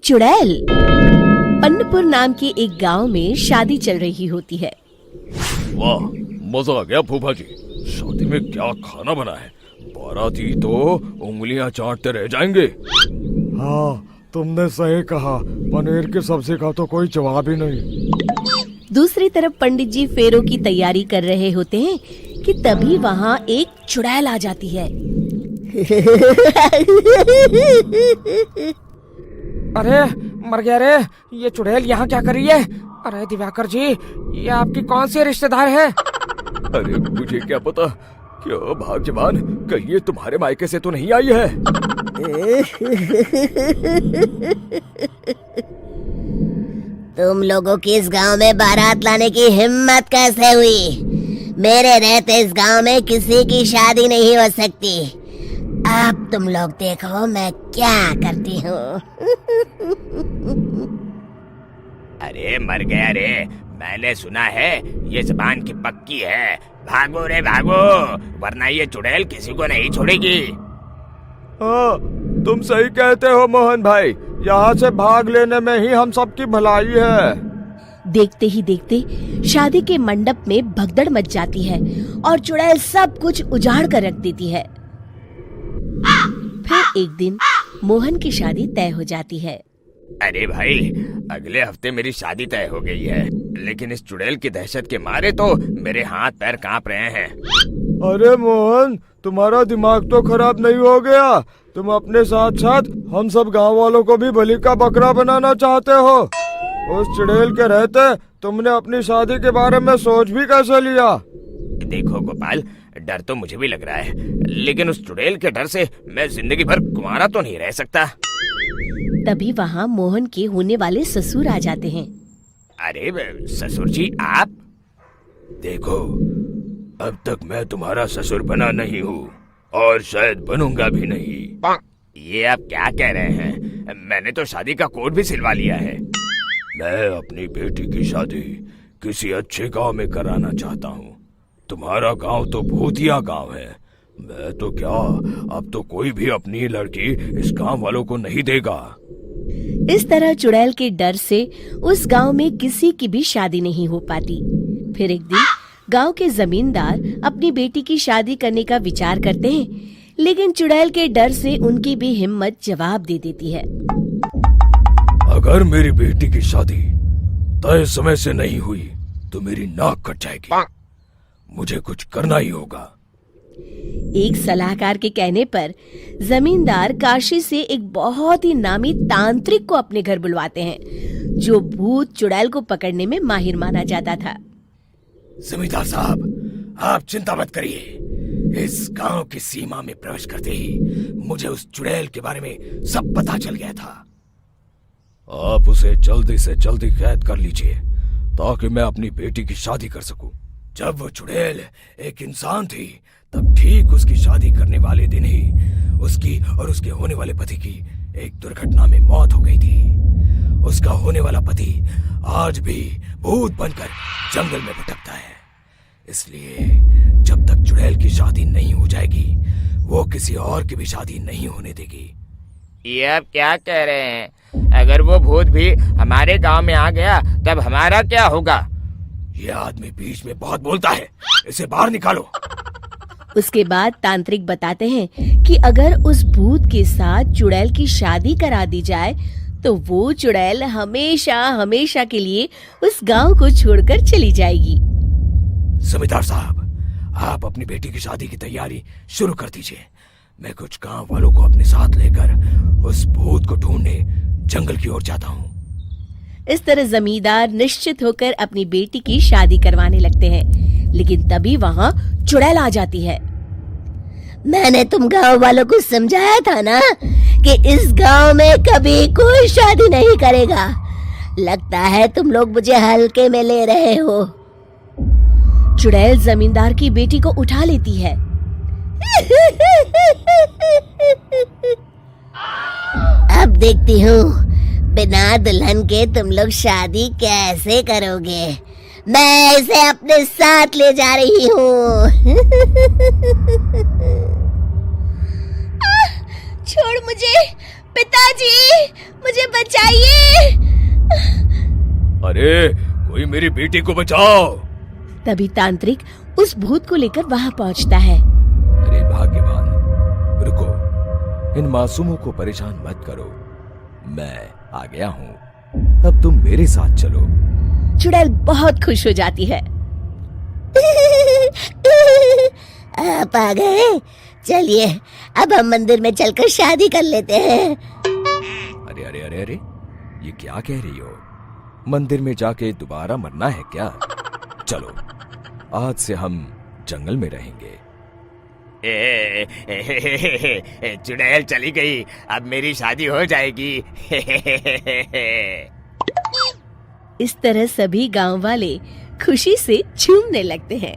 चुड़ैल। अन्नपुर नाम के एक गांव में शादी चल रही होती है। वाह, मजा आ गया फूफा जी। शादी में क्या खाना बना है, बाराती तो उंगलियां चाटते रह जाएंगे। हाँ, तुमने सही कहा। पनीर की सब्जी का तो कोई जवाब ही नहीं। दूसरी तरफ पंडित जी फेरों की तैयारी कर रहे होते हैं कि तभी वहाँ एक चुड़ैल आ जाती है। अरे मर गया रे, ये चुड़ैल यहाँ क्या कर रही है? अरे दिवाकर जी, ये आपकी कौन सी रिश्तेदार है? अरे मुझे क्या पता, क्या भाग्यवान, कहीं ये तुम्हारे मायके से तो नहीं आई है। तुम लोगों की इस गांव में बारात लाने की हिम्मत कैसे हुई? मेरे रहते इस गांव में किसी की शादी नहीं हो सकती। अब तुम लोग देखो मैं क्या करती हूँ। अरे मर गया रे, मैंने सुना है ये जबान की पक्की है। भागो रे भागो, वरना ये चुड़ैल किसी को नहीं छोड़ेगी। हाँ, तुम सही कहते हो मोहन भाई। यहाँ से भाग लेने में ही हम सबकी भलाई है। देखते ही देखते शादी के मंडप में भगदड़ मच जाती है और चुड़ैल सब कुछ उजाड़ कर रख देती है। फिर एक दिन मोहन की शादी तय हो जाती है। अरे भाई, अगले हफ्ते मेरी शादी तय हो गई है, लेकिन इस चुड़ैल की दहशत के मारे तो मेरे हाथ पैर कांप रहे हैं। अरे मोहन, तुम्हारा दिमाग तो खराब नहीं हो गया? तुम अपने साथ साथ हम सब गांव वालों को भी बलि का बकरा बनाना चाहते हो? उस चुड़ैल के रहते तुमने अपनी शादी के बारे में सोच भी कैसे लिया? देखो गोपाल, डर तो मुझे भी लग रहा है, लेकिन उस चुड़ैल के डर से मैं जिंदगी भर कुंवारा तो नहीं रह सकता। तभी वहाँ मोहन के होने वाले ससुर आ जाते हैं। अरे ससुर जी, आप देखो, अब तक मैं तुम्हारा ससुर बना नहीं हूँ और शायद बनूंगा भी नहीं। ये आप क्या कह रहे हैं? मैंने तो शादी का कोड भी सिलवा लिया है। मैं अपनी बेटी की शादी किसी अच्छे गांव में कराना चाहता हूँ। तुम्हारा गांव तो भूतिया गांव है। मैं तो क्या, अब तो कोई भी अपनी लड़की इस गांव वालों को नहीं देगा। इस तरह चुड़ैल के डर से उस गांव में किसी की भी शादी नहीं हो पाती। फिर एक दिन गांव के जमींदार अपनी बेटी की शादी करने का विचार करते हैं, लेकिन चुड़ैल के डर से उनकी भी हिम्मत जवाब दे देती है। अगर मेरी बेटी की शादी तय समय से नहीं हुई तो मेरी नाक कट जाएगी। मुझे कुछ करना ही होगा। एक सलाहकार के कहने पर जमींदार काशी से एक बहुत ही नामी तांत्रिक को अपने घर बुलवाते हैं, जो भूत चुड़ैल को पकड़ने में माहिर माना जाता था। जमींदार साहब, आप चिंता मत करिए। इस गांव की सीमा में प्रवेश करते ही मुझे उस चुड़ैल के बारे में सब पता चल गया था। आप उसे जल्दी से जल्दी कैद कर लीजिए ताकि मैं अपनी बेटी की शादी कर सकूं। जब वो चुड़ैल एक इंसान थी, तब ठीक उसकी शादी करने वाले दिन ही उसकी और उसके होने वाले पति की एक दुर्घटना में मौत हो गई थी। उसका होने वाला पति आज भी भूत बनकर जंगल में भटकता है। इसलिए जब तक चुड़ैल की शादी नहीं हो जाएगी, वो किसी और की भी शादी नहीं होने देगी। ये आप क्या कह रहे हैं? अगर वो भूत भी हमारे गांव में आ गया तब हमारा क्या होगा? ये आदमी बीच में बहुत बोलता है, इसे बाहर निकालो। उसके बाद तांत्रिक बताते हैं कि अगर उस भूत के साथ चुड़ैल की शादी करा दी जाए तो वो चुड़ैल हमेशा हमेशा के लिए उस गांव को छोड़कर चली जाएगी। जमींदार साहब, आप अपनी बेटी की शादी की तैयारी शुरू कर दीजिए। मैं कुछ गांव वालों को अपने साथ लेकर उस भूत को ढूंढने जंगल की ओर जाता हूँ। इस तरह जमींदार निश्चित होकर अपनी बेटी की शादी करवाने लगते हैं, लेकिन तभी वहाँ चुड़ैल आ जाती है। मैंने तुम गांव वालों को समझाया था ना कि इस गांव में कभी कोई शादी नहीं करेगा। लगता है तुम लोग मुझे हल्के में ले रहे हो। चुड़ैल जमींदार की बेटी को उठा लेती है। अब देखती हूँ बिना दुल्हन के तुम लोग शादी कैसे करोगे। मैं इसे अपने साथ ले जा रही हूँ। छोड़ मुझे, पिताजी, मुझे बचाइए। अरे कोई मेरी बेटी को बचाओ। तभी तांत्रिक उस भूत को लेकर वहां पहुंचता है। अरे भाग्यवान, रुको, इन मासूमों को परेशान मत करो, मैं आ गया हूँ, अब तुम मेरे साथ चलो। चुड़ैल बहुत खुश हो जाती है। आप आ गए, चलिए अब हम मंदिर में चलकर शादी कर लेते हैं। अरे अरे अरे अरे, ये क्या कह रही हो? मंदिर में जाके दोबारा मरना है क्या? चलो, आज से हम जंगल में रहेंगे। चुड़ैल चली गई, अब मेरी शादी हो जाएगी। इस तरह सभी गांव वाले खुशी से झूमने लगते हैं।